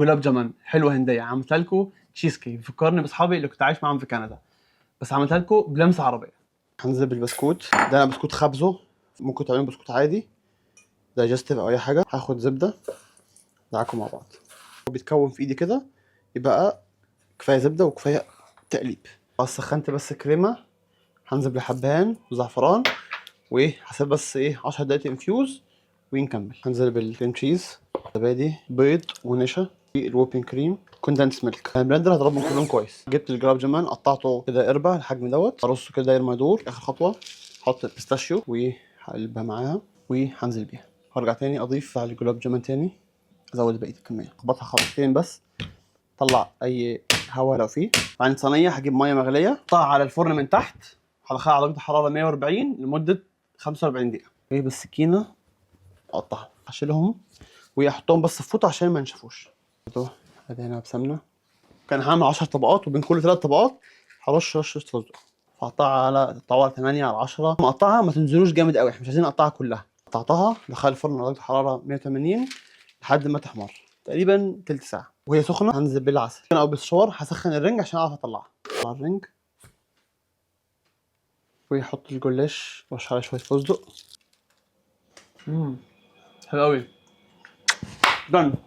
جلاب جمل حلوه هنديه، عملتها لكم تشيز كيك بفكرني باصحابي اللي كنت عايش معاهم في كندا، بس عملتها لكم بلمسه عربيه. هنزل بالبسكوت ده، انا بسكوت خبزه، ممكن تعملوا بسكوت عادي دايجستيف او اي حاجه. هاخد زبده دعكم مع بعض وبيتكون في ايدي كده، يبقى كفايه زبده وكفايه تقليب. خلاص سخنت بس كريمه، هنزل بحبهان وزعفران وهسيب بس 10 دقايق انفيوز ونكمل. هنزل بالكريم تشيز، زبادي، بيض ونشا، الويبنج كريم، كوندنس ميلك. البلندر هضربهم كلهم كويس. جبت الجراب جمان قطعته كده اربع الحجم دوت، ارصه كده داير ما يدور. اخر خطوه احط البيستاشيو وهقلبها معاها وهنزل بيها. هرجع تاني اضيف على الجلاب جمان تاني، ازود بقيه الكميه، اخبطها خبطتين بس، طلع اي هواء لو فيه. بعدين صينيه هجيب ميه مغليه، احطها على الفرن من تحت، هدخلها على درجه حراره 140 لمده 45 دقيقه. بالسكينه اقطعها، هشيلهم واحطهم بس في فوطه عشان ما ينشفوش. ادهنها بسمنه. كان هعمل 10 طبقات، وبين كل 3 طبقات هرش رشه فستق. فقطعها على طاوله 8 على 10. مقطعها ما تنزلوش جامد قوي، احنا مش عايزين نقطعها كلها. قطعتها دخلها الفرن على درجه حراره 180 لحد ما تحمر، تقريبا تلت ساعه. وهي سخنه هنزل بالعسل او بالشوار. هسخن الرنج عشان اعرف اطلعها. اطلع الرنج ويحط الجلاش، رش عليه شويه فستق. حلو قوي. done.